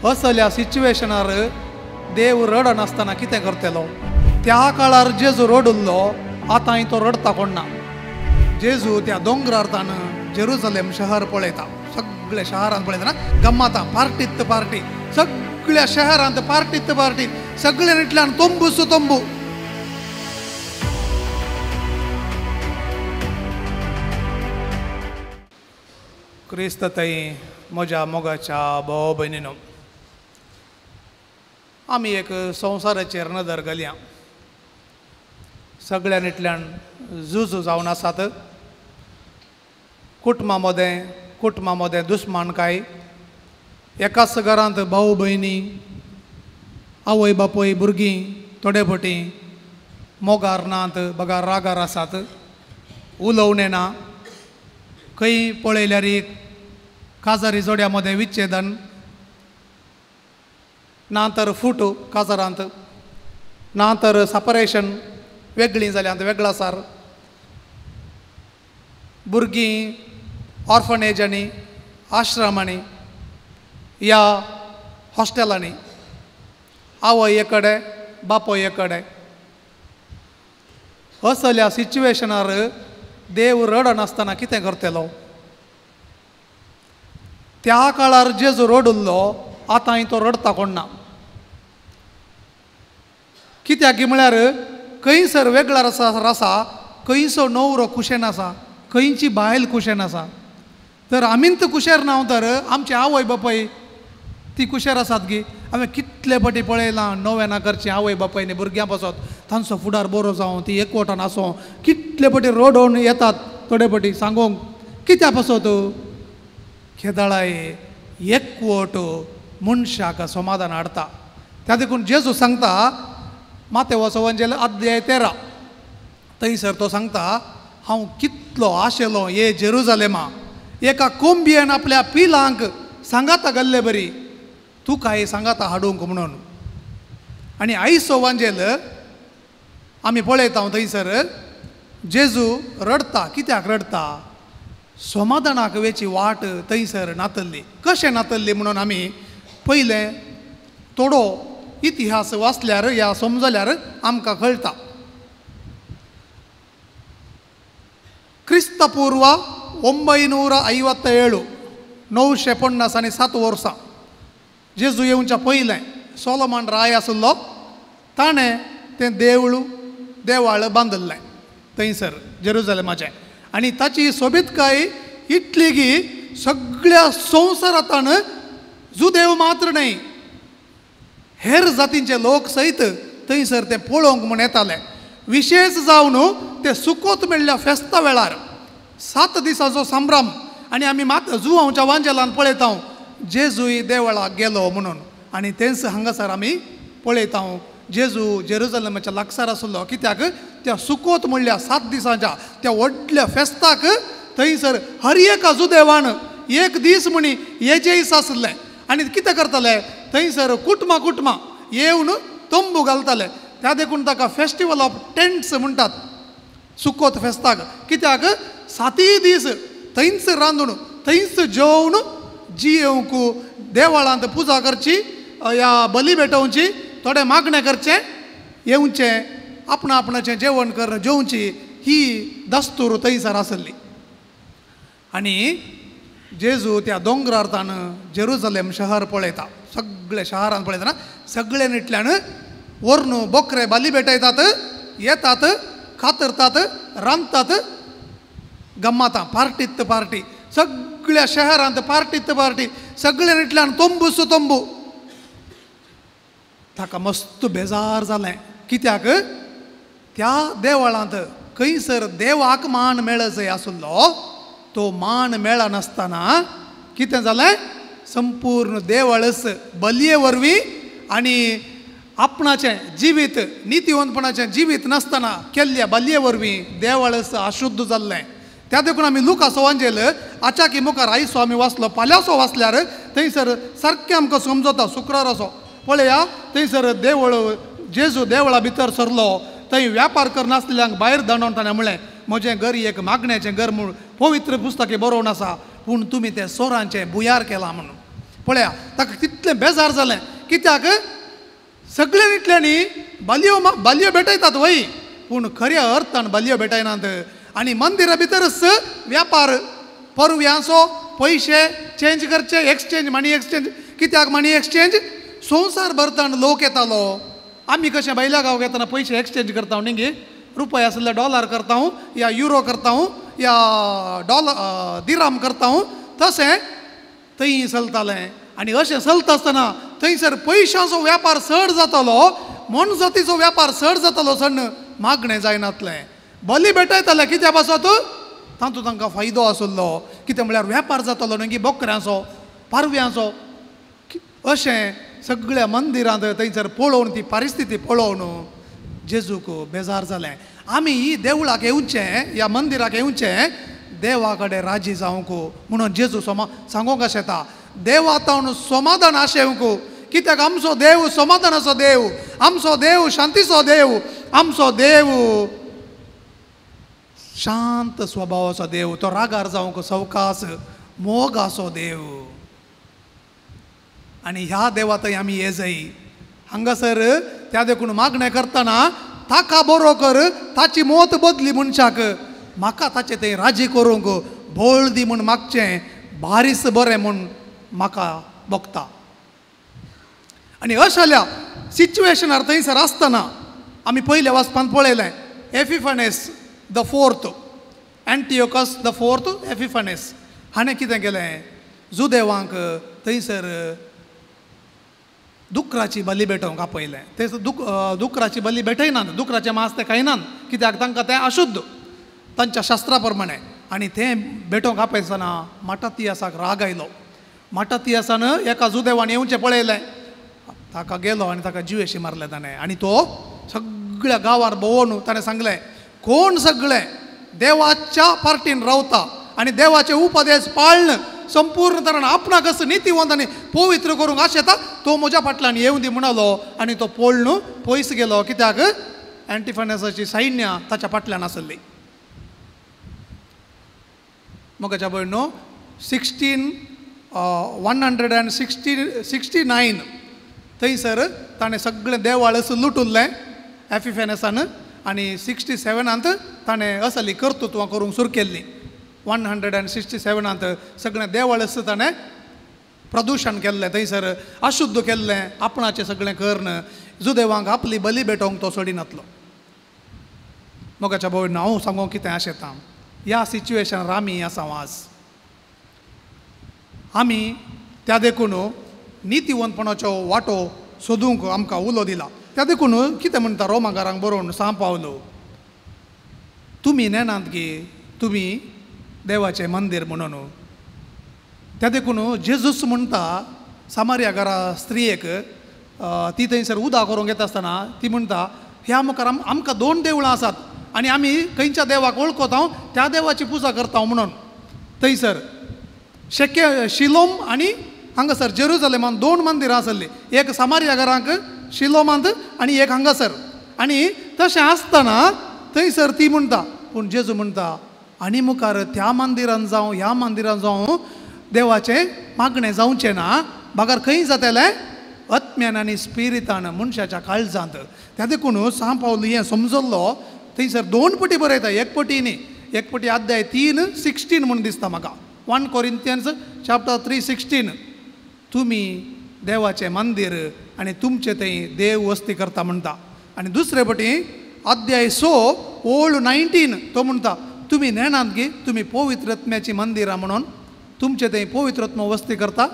असल्या सिच्युएशनार देव रडनासतना कितें करतलो? त्या काळार जेजू रडुल्लो, आतां तो रडता कोण ना. जेजू त्या दोंगरार जेरुसलेम शहर पळयता. सगळ्या शहरांत पळयता ना गम्मातां, पार्टीत पार्टी, सगळ्या शहरांत पार्टीत पार्टी, सगळ्या निटल्यान तंबूच तंबू. क्रिस्त थंय म्हज्या मोगाच्या भाव भयणीनो, आमी एक संवसाराचेर नदर घालया. सगळ्या निटल्यान झुजू जावन आसात. कुटुंबा मदें दुस्मानकाय, एकाच घरांत भाऊ भयणी, आवय बापूय, भुरगीं थोडे फावटी मोगार नात, बगार रागार आसात, उलोवणें ना. खंय पळयल्यार काजारी जोड्या मदें विच्छेदन, ना तर फूट काजारांत, ना तर सपरेशन, वेगळीं जाल्यांत वेगळो आसार. भुरगीं ऑर्फनेजांनी, आश्रमांनी या हॉस्टेलांनी, आवय एक कडेन, बापूय एक कडेन. असल्या सिच्युएशनार देव रडनासतना कितें करतलो? त्या काळार जेजू रडुल्लो, आतां तो रडता कोण ना. कित्याक म्हळ्यार खंयसर वेगळो आसा, खंयचो न्हवरो कुशेन आसा, खंयची बायल कुशेन आसा. तर आमींत कुशेर ना तर आमचे आवय बापूय ती कुशेर आसात गी. हांवें कितले फावटी पळयलां णव्याना करची आवय बापूयनी भुरग्यां पासत तांचो फुडार बरो जावं, ती एकवटान आसूं. कितले फावटी रडोवन येतात थोडे फावटी सांगूंक, कित्या पासत खेदाळाय एकवट मनशाक समाधान हाडटा. त्या देखून जेजू सांगता मातेवाचो वंजेल अध्याय 13 थंयसर तो सांगता, हांव कितलो आशेलो ये जेरुजलेमा, एका कोंबयेन आपल्या पिलांक सांगाता घाल्ले बरी, तूं काय सांगाता हाडूंक म्हणून. आनी आयचो वंजेल आमी पळयता थंयसर जेजू रडता. कित्याक रडता? समाधानाक वेची वाट थंयसर नातल्ली. कशें नातल्ली म्हणून आमी पयलें थोडो इतिहास वाचल्यार या समजल्यार आमकां कळटा. क्रिस्तपूर्व 957 950 वर्सां जेजू येवच्या पयलें सोलोमन राय आसलो, ताणें तें देवाळ बांदल्लें थंयसर जेरुजलेमाचें. आनी ताची सोबीतकाय इतली की सगळ्या संवसारांत जुदेव मात्र न्हय, हेर जातींचे लोक सयत थंयसर ते पळोवंक म्हूण येताले. विशेश जावन ते सुकोत म्हणल्या फेस्ता वेळार 7 दिसांचो संभ्रम. आनी आमी मात जुवांच्या वांजेलान पळयता जेजूय देवळाक गेलो म्हणून. आनी तेंच हांगासर आमी पळयता जेजू जेरुजलेमाच्या लागसार आसलो. कित्याक त्या सुकोत म्हणल्या 7 दिसांच्या त्या व्हडल्या फेस्ताक थंयसर हर एका जुदेवान एक दीस म्हणी येजेस आसलें. आनी कितें करताले थंयसर कुटुंबां येवन तंबू घालताले. त्या देखून ताका फेस्टिवल ऑफ टेंट्स म्हणटात सुकोत फेस्ताक. कित्याक 7 दीस थंयच रांदून, थंयच जेवन जियेवंक, देवळांत पुजा करची, या बली भेटोवची, थोडे मागणें करचें, येवचें, आपणाचें जेवण जेवची, ही दस्तूर थंयसर आसली. आनी जेजू त्या दोंगरार जेरुसलेम शहर पळयता. सगळ्या शहरांत पळयता ना सगळे निटल्यान वरून बोकरे बली भेटयतात, येतात, खातरतात, रांदतात, गम्मातां, पार्टीत पार्टी, सगळ्या शहरांत पार्टीत पार्टी, सगळे निटल्यान तंबूच तंबू. ताका मस्त बेजार जालें. कित्याक त्या देवळांत खंयसर देवाक मान मेळचय आसलो, तो मान मेळनासतना कितें जालें? संपूर्ण देवळच बलये वरवीं आनी आपणाचें जिवीत, नितीवंतपणाचें जिवीत नासतना केल्ल्या बलये वरवीं देवळच अशुद्ध जाल्लें. त्या देखून आमी लुकाचो वांजेल आचाकी मुखार आयचो आमी वाचलो, फाल्यांचो वाचल्यार थंयसर सारकें आमकां समजता. शुक्राराचो पळया, थंयसर देवळ जेजू देवळा भितर सरलो. थंय व्यापार करनासलेल्यांक भायर धाडून ताणें म्हळें, म्हजें घर एक मागण्याचें घर म्हूण पवित्र पुस्तके बरोवन आसा, पूण तुमी तें सोरांचें बुयार केलां म्हणून. पळया ताका कितलें बेजार जालें कित्याक सगळे रिटल्यांनी बालयो भेटयतात वय पूण खऱ्या अर्थान बालयो भेटयनात आनी मंदिरा भितरच व्यापार परव्यांचो पयशे चेंज करचे एक्सचेंज मनी एक्सचेंज कित्याक मनी एक्सचेंज संवसार भरतान लोक येतालो आमी कशें बैला गांव घेतना पयशे एक्सचेंज करता न्ही रुपये आसले डॉलर करता या युरो करता या दिराम करता तशें थंय चलतालें आनी अशें चलता आसतना थंयसर पयशांचो व्यापार चड जातालो मनजतीचो व्यापार चड जातालो चड मागणें जायनातलें बली भेटयताले कित्या पासत तातूंत तांकां फायदो आसलो कितें म्हळ्यार व्यापार जातालो न्ही बोकऱ्यांचो पारव्यांचो अशें सगळ्या मंदिरांत थंयसर पळोवन ती परिस्थिती पळोवन जेजूक बेजार जालें आमी ही देवळाक येवचें ह्या मंदिराक येवचें देवा कडेन राजी जावंक म्हणून जेजू सांगूंक अशें येता देवातावन समाधान आशेवंक कित्याक आमचो देव समाधानाचो देव आमचो देव शांतीचो देव आमचो देव शांत स्वभावाचो देव तो रागार जावंक सवकास मोगाचो देव आनी ह्या देवा थंय आमी ये जाय हांगासर त्या देखून मागणें करतना ताका बरो कर ताची मोत बदली मनशाक म्हाका ताचे थंय राजी करूंक बोळ दी म्हूण मागचें बारीस बरें म्हूण म्हाका भोगता आनी अशाल्या सिच्युएशनार थंयसर आसतना आमी पयल्या वाचपांत पळयलें Epiphanes the fourth Antiochus the fourth Epiphanes हाणें कितें केलें जुदेवांक थंयसर दुकराची बली भेटोवंक आपयलें थंयसर दुकराची बली भेटयनात दुकराचें मांस ते खायनात कित्याक तांकां तें अशुद्ध तांच्या शास्त्रा प्रमाणे आनी तें भेटोवंक आपयतना माटातियासाक राग आयलो माटातियासान एका जुदेवान येवचें पळयलें ताका गेलो आनी ताका जिवेशी मारले ताणें आनी तो सगळ्या गांवांत भोंवून ताणें सांगलें कोण सगळे देवाच्या पार्टीन रावता आनी देवाचे उपदेश पाळन संपूर्ण तरान आपणाक असो नितीवंत आनी पवित्र करूंक आशेता तो म्हज्या फाटल्यान येवं दी म्हणलो आनी तो पळून पयस गेलो कित्याक एंटिफेनेसाची सैन्य ताच्या फाटल्यान आसली मोगाच्या भयणो 169 थंयसर ताणें सगळें देवाळ लुटुल्लें एपिफेनेसान आनी 67 ताणें असली कर्तृत्वां करूंक सुरू केल्ली 167 सगळें देवळ ताणें प्रदूशण केल्लें थंयसर अशुद्ध केल्लें आपणाचें सगळें कर्ण जुदेवांक आपली बली भेटोवंक तो सोडिनातलो मोगाच्या भयण हांव सांगूंक कितें आशेता ह्या सिच्युएशनार आमी आसा आज आमी त्या देखून नितीवंतपणाचो वाटो सोदूंक आमकां उलो दिला त्या देखून कितें म्हणटा रोमाकारांक बरोवन 6 पावलो तुमी नेनात गे तुमी देवाचें मंदीर म्हणून त्या देखून जेजूस म्हणटा सामारिया घरा स्त्रियेक ती थंयसर उदक करूंक येता आसतना ती म्हणटा ह्या मुखार आमकां 2 देवळां आसात आनी आमी खंयच्या देवाक वळखता त्या देवाची पुजा करता म्हणून थंयसर शिलोम आनी हांगासर जेरुसलेमान 2 मंदिरां आसलीं एक सामारिया घरांक शिलोमांत आनी एक हांगासर आनी तशें आसतना थंयसर ती म्हणटा पूण जेजू म्हणटा आनी मुखार त्या मंदिरान जावं ह्या मंदिरान जावं देवाचें मागणें जावचें ना भागर खंय जातलें आत्म्यान आनी स्पिरितान मनशाच्या काळजांत त्या देखून 6 पावल हें समजल्लो थंयसर 2 पटी बरयता एक पटी न्ही एक पटी अध्याय 3:16 म्हूण दिसता म्हाका 1 Corinthians chapter 3:16 तुमी देवाचें मंदीर आनी तुमचे थंय देव वस्ती करता म्हणटा आनी दुसरे पटी अध्याय 6 ओल्ड 19 तो म्हणटा तुमी नेनात गे तुमी पवित्र आत्म्याची मंदिरां म्हणून तुमचे थंय पवित्र आत्मा वस्ती करता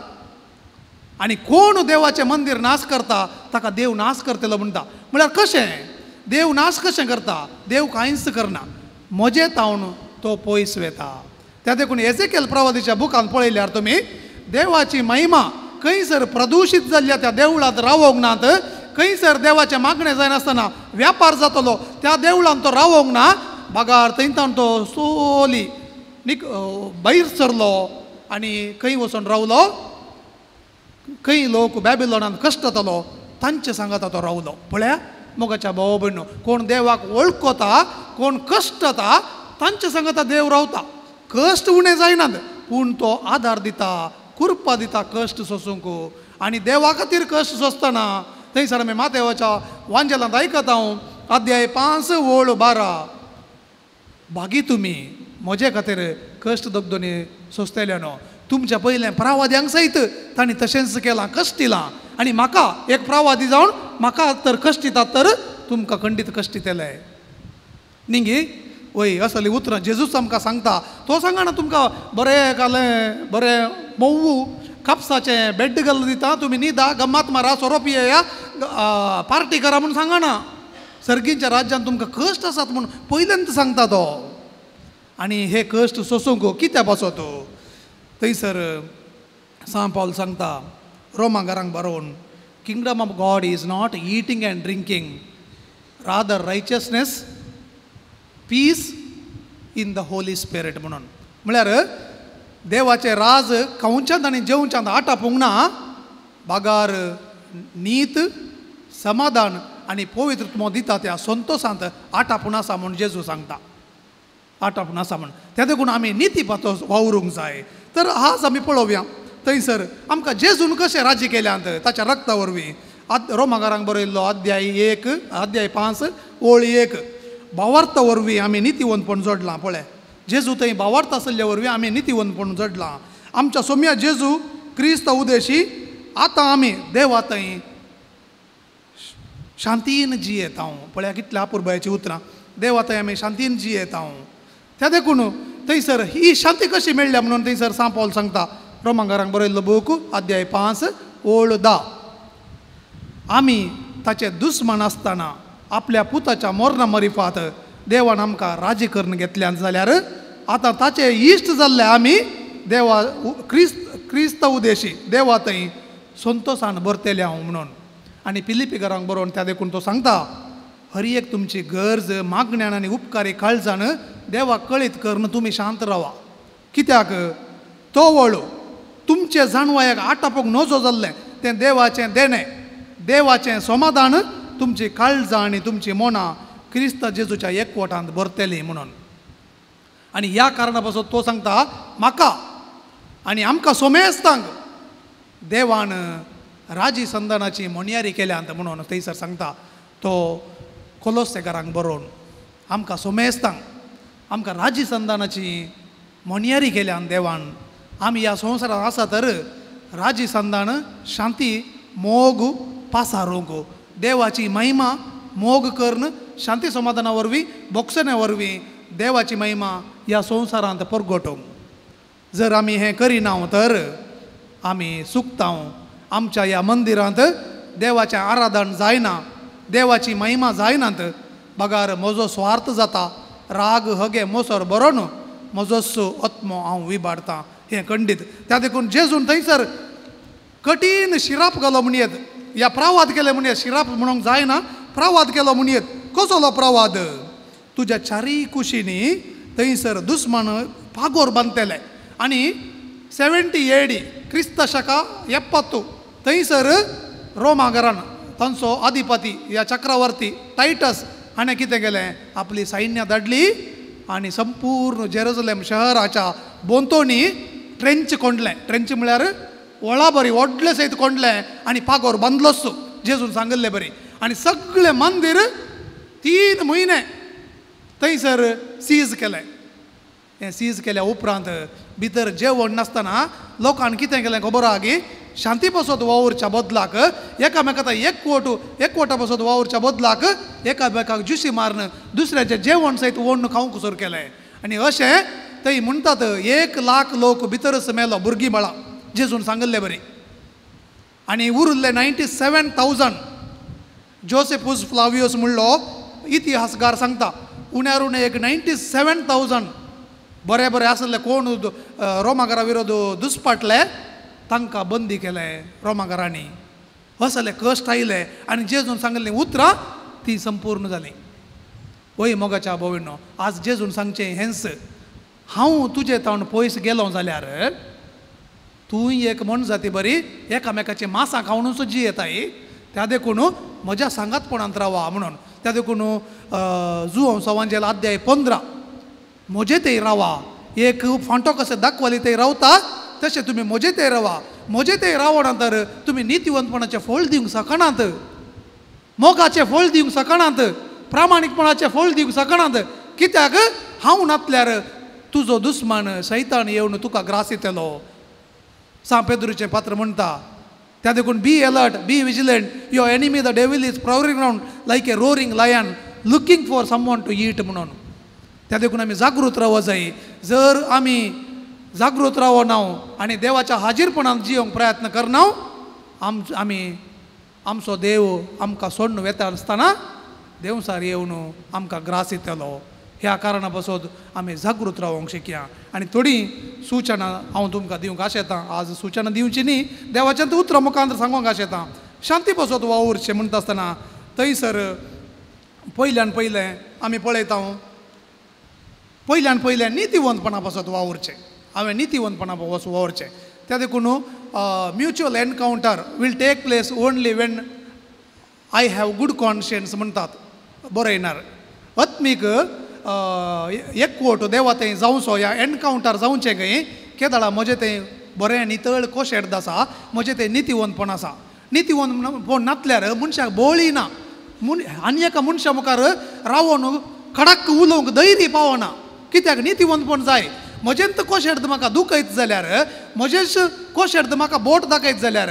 आनी कोण देवाचें मंदीर नाश करता ताका देव नाश करतलो म्हणटा म्हळ्यार कशें देव नाश कशें करता देव कांयच करना म्हजे तावन तो पयस वेता त्या देखून एजेकेल प्रवादीच्या बुकांत पळयल्यार तुमी देवाची महिमा खंयसर प्रदूशीत जाल्ल्या त्या देवळांत रावोंक नात खंयसर देवाचें मागणें जायनासतना व्यापार जातलो त्या देवळांत तो रावोंक ना बागार थंयच्यान तो सोली भायर सरलो आनी खंय वचून रावलो खंय लोक बॅबिलोनांत कश्ट जातालो तांचे सांगाता तो रावलो पळया मोगाच्या भाव भयणो कोण देवाक वळखता कोण कश्ट जाता तांचे सांगाता देव रावता कश्ट उणें जायनात पूण तो आदार दिता कुरपा दिता कश्ट सोसूंक आनी देवा खातीर कश्ट सोंसतना थंयसर आमी मातेवाच्या वांजेलांत आयकता हांव अध्याय 5 ओळ 12 भागी तुमी म्हजे खातीर कश्ट दोगदोनी सोंसतले न्हू तुमच्या पयलें प्रवाद्यांक सयत तांणी तशेंच केलां कश्ट दिलां आनी म्हाका एक प्रवादी जावन म्हाका तर कश्ट दितात तर तुमकां खंडीत कश्ट दितले निंगी वय असली उतरां जेजूस आमकां सांगता तो सांगना तुमकां बरें घालें बरें मोव्वू कापसाचें बेड्ड घालून दिता तुमी न्हिदा गम्मात मारा सोरो पियेया पार्टी करा म्हूण सांगना सर्गींच्या राज्यान तुमकां कश्ट आसात म्हूण पयल्यांत सांगता तो आनी हे कश्ट सोसूंक कित्या पासत थंयसर सान पॉल सांगता रोमांकारांक बरोवन kingdom of God is not eating and drinking rather righteousness peace in the holy spirit म्हणून म्हळ्यार देवाचे राज खावच्यात आनी जेवच्यात आटापूंक ना बागार नीत समाधान आनी पवित्रत्व दिता त्या संतोशांत आटापून आसा म्हूण जेजू सांगता आटापून आसा म्हूण त्या देखून आमी निती पातो वावरूंक जाय तर आज आमी पळोवया थंयसर आमकां जेजून कशें राज्य केल्यांत ताच्या रक्ता वरवीं रोमाकारांक बरयल्लो अध्याय 5 ओळ 1 भावार्थ वरवीं आमी नितीवंतपण जोडलां पळय जेजू थंय भावार्थ आसल्या वरवीं आमी नितीवंतपण जोडलां आमच्या सोम्या जेजू क्रिस्त उदेशी आतां आमी देवा थंय शांतीन जियेत हांव पळया कितल्या अपुरबायेची उतरां देवा थंय आमी शांतीन जियेत हांव त्या देखून थंयसर ही शांती कशी मेळ्ळ्या म्हणून थंयसर सान पॉल सांगता रोमांकारांक बरयल्लो बूक अध्याय 5 ओळ 10 आमी ताचे दुस्मन आसतना आपल्या पुताच्या मोरणा मरिफात देवान आमकां राजी करून घेतल्यान जाल्यार आतां ताचे इश्ट जाल्ले आमी देवा क्रिस्त उदेशी देवा थंय संतोशान भरतेले हांव म्हणून आनी पिलिपिकारांक बरोवन त्या देखून तो सांगता हर एक तुमची गरज मागण्यान आनी उपकारी काळजान देवाक कळीत करून तुमी शांत रावा कित्याक तो वळू तुमचे जाणवायाक आटापूंक नजो जाल्लें तें देवाचें देणें देवाचें समाधान तुमची काळजां आनी तुमची मनां क्रिस्त जेजूच्या एकवटांत भरतलीं म्हणून आनी ह्या कारणा पासून तो सांगता म्हाका आनी आमकां सोमेस्तांक देवान राजी संदानाची मोणयारी केल्यांत म्हणून थंयसर सांगता तो कोलोसेकारांक बरोवन आमकां सोमेस्तांक आमकां राजी संदानाची मोणयारी केल्यान देवान आमी ह्या संवसारांत आसा तर राजी संदान शांती मोग पासारूंक देवाची महिमा मोग करून शांती समाधाना वरवीं बोगसण्या वरवीं देवाची महिमा ह्या संवसारांत परगटोवंक जर आमी हें करिना तर आमी सुकता आमच्या ह्या मंदिरांत देवाचें आराधन जायना देवाची महिमा जायनात बगार म्हजो स्वार्थ जाता राग हगे मोसोर बरो न्हू म्हजो आत्मो हांव विबाडतां हें खंडीत त्या देखून जेजून थंयसर कठीण शिराप घालो म्हणयेत ह्या प्रवाद केले म्हणयेत शिराप म्हणूंक जायना प्रवाद केलो म्हणयेत कसलो प्रवाद तुज्या चारी कुशींनी थंयसर दुस्मन पागोर बांदतेले आनी 70 AD क्रिस्त शका 70 थंयसर रोमाघरान तांचो अधिपती ह्या चक्रवर्ती टायटस हाणें कितें केलें आपली सैन्य धाडली आनी संपूर्ण जेरुसलेम शहराच्या बोंतोणी ट्रेंच कोंडलें ट्रेंच म्हळ्यार वळा बरी व्हडले सयत कोंडलें आनी पागोर बांदलोच जेजून सांगल्लें बरी आनी सगळें मंदीर 3 म्हयने थंयसर सीज केलें हें सीज केल्या उपरांत भितर जेवण नासतना लोकांनी कितें केलें खबर आहा की शांती पासत वावरच्या बदलाक एकामेकांत एकवटा पासत वावरच्या बदलाक एकामेकाक जुशी मारून दुसऱ्याचें जेवण सयत वोन्न खावंक सुरू केलें आनी अशें थंय म्हणटात 1 लाख लोक भितरच मेलो भुरगीं बाळां जेजून सांगल्लें बरी आनी उरले 97,000 जोसेफूस फ्लावियोस म्हणलो इतिहासकार सांगता उण्यार उणें एक 97,000 बरे बरे आसले कोण रोमाघरा विरोध दुस्पाटले तांकां बंदी केलें रोमाघरांनी असले कश्ट आयले आनी जेजून सांगलें उतरां ती संपूर्ण जालीं वय मोगाच्या भोविनो आज जेजून सांगचें हेंच हांव तुजे तोंड पयस गेलो जाल्यार तूं एक म्हण जाती बरी एकामेकाचें मांसां खावनूच जियेताय त्या देखून म्हज्या सांगातपणांत रावा म्हणून त्या देखून जुवंस वांजेल अध्याय 15 म्हजे थंय रावा एक फांटो कशें दाखवाली थंय रावता तशें तुमी म्हजे ते रावा. म्हजे ते रावण तर तुमी नितीवंतपणाचे फळ दिवंक शकनात, मोगाचे फळ दिवंक शकनात, प्रामाणीकपणाचे फळ दिवंक शकनात. कित्याक हांव नासल्यार तुजो दुस्मान शैतान येवन तुका ग्रास येतलो. सा पेद्रूचें पात्र म्हणटा त्या देखून be alert, be vigilant. Your enemy the devil is prowling around like a roaring lion looking for someone to eat म्हणून. त्या देखून आमी जागृत रावूंक जाय. जर आमी जागृत रावो ना आनी देवाच्या हाजीरपणान जियोंक प्रयत्न करना, आमी आमचो देव आमकां सोडून वेता आसतना देवसार येवन आमकां ग्रास येतलो. ह्या कारणा पासून आमी जागृत रावंक शिकया. आनी थोडी सुचना हांव तुमकां दिवंक आशेतां. आज सुचना दिवची न्ही, देवाचें उतर मुखांतर सांगूंक आशेतां. शांती पासून वावुरचें म्हणटा आसतना थंयसर पयल्यान पयलें आमी पळयता पयल्यान पयलें नितीवंतपणा पासून वावुरचें. हांवें नितीवंतपणा पासून वावुरचें. त्या देखून mutual encounter will take place only when I have good conscience म्हणटात बरयणार. आत्मीक एकवट देवा तें जावचो या एनकावंटर जावचें खंय केदाळा म्हजें तें बरें नितळ कोशेर्द आसा, म्हजें तें नितीवंतपण आसा. नितीवंतपण नासल्यार मनशाक बळी ना. आनी एका मनशा मुखार रावून खडाक्क उलोवंक धैर्य पावना. कित्याक नितीवंतपण जाय. म्हजेंत कोशेर्द म्हाका दुखयत जाल्यार, म्हजेच कोशेर्द म्हाका बोट दाखयत जाल्यार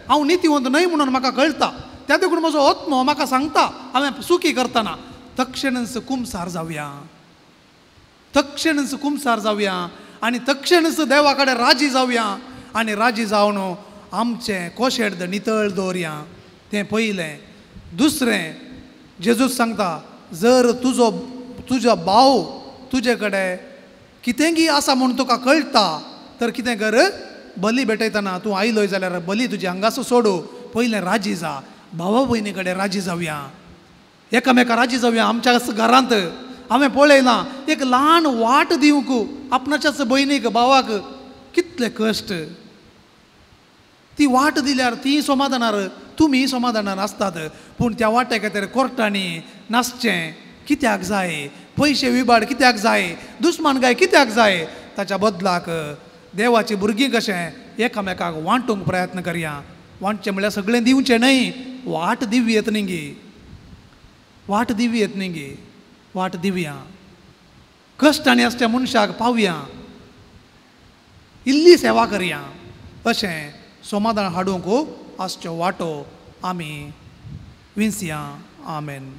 हांव नितीवंत न्हय म्हणून म्हाका कळटा. त्या देखून म्हजो आत्मो म्हाका सांगता हांवें सुखी करतना तक्षणच कुमसार जावया, तक्षणच कुमसार जावया आनी तक्षणच देवा कडेन राजी जावया आनी राजी जावन आमचें कोशेर्द नितळ दवरया. तें पयलें. दुसरें, जेजूस सांगता जर तुजो भाव तुजे कडेन कितेंय आसा म्हूण तुका कळटा तर कितें कर, बली भेटयतना तूं आयलोय जाल्यार बली तुजी हांगासर सोडू, पयलें राजी जा. भावा भयणी कडेन राजी जावया, एकामेका राजी जावया. आमच्या घरांत हांवें पळयलां एक ल्हान वाट दिवंक आपणाच्याच भयणीक भावाक कितले कश्ट. ती वाट दिल्यार ती समाधानार तुमी समाधानार आसतात. पूण त्या वाटे खातीर कोर्टांनी नासचें कित्याक जाय, पयशे विबाड कित्याक जाय, दुस्मानगाय कित्याक जाय. ताच्या बदलाक देवाची भुरगीं कशें एकामेकाक वांटूंक प्रयत्न करया. वांटचें म्हळ्यार सगळें दिवचें न्हय, वाट दिव्येत न्ही गे, वाट दिव्येत न्ही गे, वाट दिवया. कश्टांनी आसच्या मनशाक पावया, इल्ली सेवा करया. अशें समाधान हाडूंक आसच्यो वाटो आमी विंचया. आमेन.